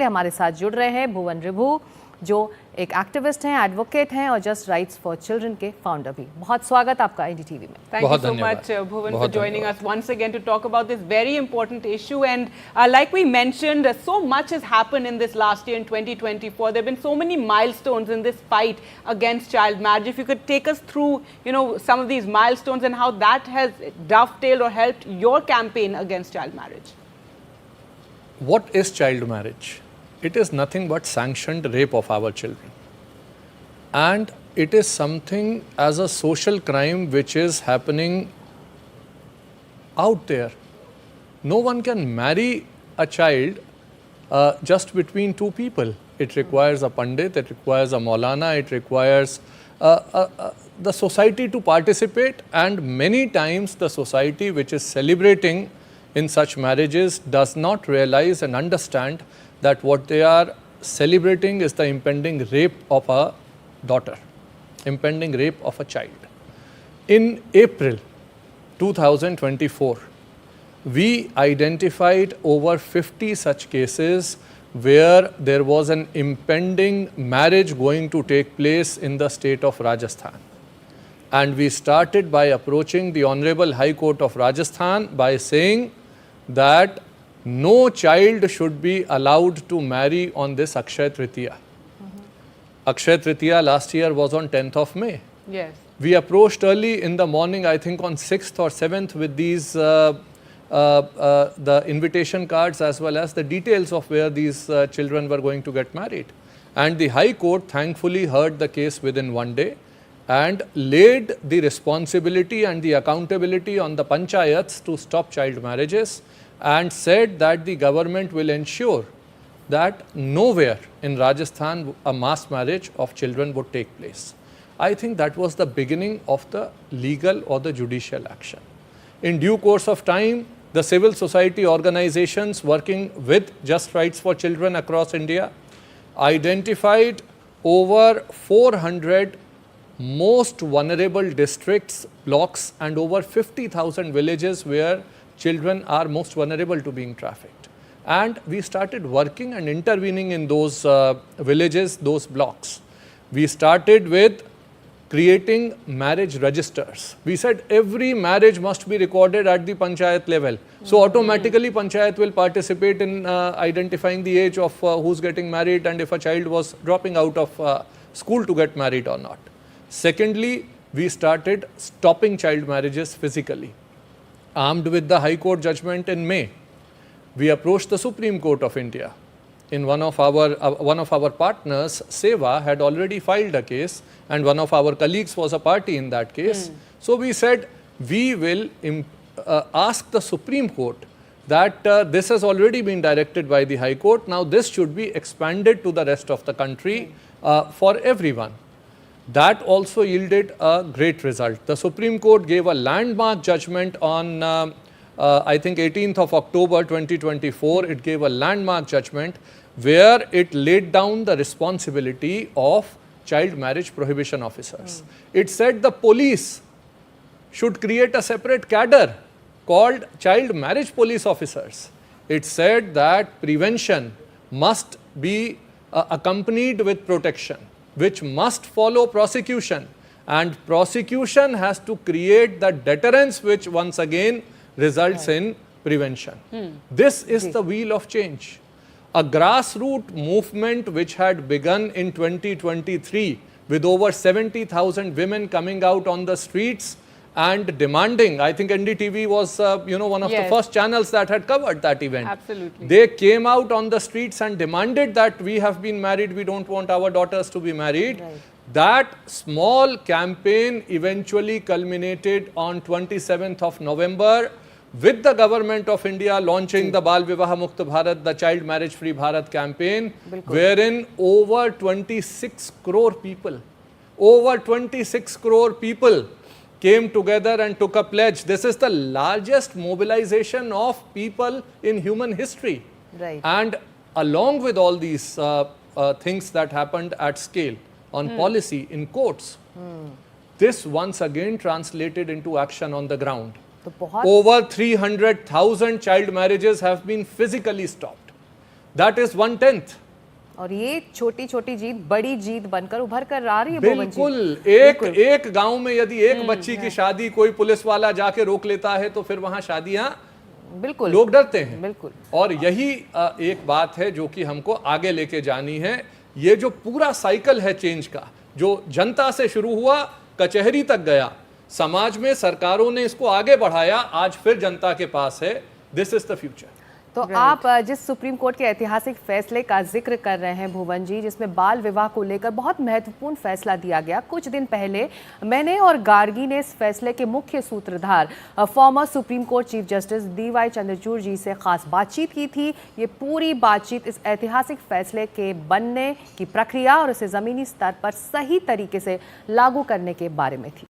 हमारे साथ जुड़ रहे हैं भुवन रिभू, जो एक एक्टिविस्ट हैं, एडवोकेट हैं और जस्ट राइट्स फॉर चिल्ड्रन के फाउंडर भी। बहुत स्वागत आपका एनडीटीवी में। Thank you so much, Bhuwan, for joining us once again to talk about this very important issue. And like we mentioned, so much has happened in this last year in 2024. There have been so many milestones in this fight against child marriage. If you could take us through, some of these milestones and how that has dovetailed or helped your campaign against child marriage. What is child marriage? It is nothing but sanctioned rape of our children. And it is something as a social crime which is happening out there. No one can marry a child just between two people. It requires a pandit, it requires a maulana, it requires the society to participate, and many times the society which is celebrating in such marriages does not realize and understand that what they are celebrating is the impending rape of a daughter, impending rape of a child. In April 2024, we identified over 50 such cases where there was an impending marriage going to take place in the state of Rajasthan. And we started by approaching the Honorable High Court of Rajasthan by saying that no child should be allowed to marry on this Akshaya Tritiya. Akshaya Tritiya last year was on 10th of May. Yes. We approached early in the morning, I think on 6th or 7th, with these the invitation cards as well as the details of where these children were going to get married. And the High Court thankfully heard the case within one day and laid the responsibility and the accountability on the panchayats to stop child marriages, and said that the government will ensure that nowhere in Rajasthan a mass marriage of children would take place. I think that was the beginning of the legal or the judicial action. In due course of time, the civil society organizations working with Just Rights for Children across India identified over 400 most vulnerable districts, blocks, and over 50,000 villages where children are most vulnerable to being trafficked. And we started working and intervening in those villages, those blocks. We started with creating marriage registers. We said every marriage must be recorded at the panchayat level. So automatically panchayat will participate in identifying the age of who's getting married and if a child was dropping out of school to get married or not. Secondly, we started stopping child marriages physically. Armed with the High Court judgment in May, we approached the Supreme Court of India. In one of our partners, Seva, had already filed a case, and one of our colleagues was a party in that case. So we said we will ask the Supreme Court that this has already been directed by the High Court. Now this should be expanded to the rest of the country for everyone. That also yielded a great result. The Supreme Court gave a landmark judgment on, I think, 18th of October 2024. It gave a landmark judgment where it laid down the responsibility of child marriage prohibition officers. It said the police should create a separate cadre called child marriage police officers. It said that prevention must be accompanied with protection, which must follow prosecution, and prosecution has to create the deterrence which once again results in prevention. This is the wheel of change. A grassroots movement which had begun in 2023 with over 70,000 women coming out on the streets and demanding. I think NDTV was one of the first channels that had covered that event. Absolutely. They came out on the streets and demanded that we have been married, we don't want our daughters to be married. Right. That small campaign eventually culminated on 27th of November with the government of India launching the Bal Vivaha Mukt Bharat, the Child Marriage Free Bharat campaign, wherein over 26 crore people came together and took a pledge. This is the largest mobilization of people in human history. Right. And along with all these things that happened at scale on policy in courts, this once again translated into action on the ground. Over 300,000 child marriages have been physically stopped. That is 1/10। और ये छोटी छोटी जीत बड़ी जीत बनकर उभर कर आ रही है भुवन जी। बिल्कुल, एक गांव में यदि एक बच्ची की शादी कोई पुलिस वाला जाके रोक लेता है तो फिर वहां शादियां बिल्कुल लोग डरते हैं। बिल्कुल। और यही एक बात है जो कि हमको आगे लेके जानी है। ये जो पूरा साइकिल है चेंज का, जो जनता से शुरू हुआ, कचहरी तक गया, समाज में सरकारों ने इसको आगे बढ़ाया, आज फिर जनता के पास है। This is the future. तो आप जिस सुप्रीम कोर्ट के ऐतिहासिक फैसले का जिक्र कर रहे हैं भुवन जी, जिसमें बाल विवाह को लेकर बहुत महत्वपूर्ण फैसला दिया गया, कुछ दिन पहले मैंने और गार्गी ने इस फैसले के मुख्य सूत्रधार former Supreme Court Chief Justice DY Chandrachud ji से खास बातचीत की थी। ये पूरी बातचीत इस ऐतिहासिक फैसले के बनने की प्रक्रिया और उसे ज़मीनी स्तर पर सही तरीके से लागू करने के बारे में थी।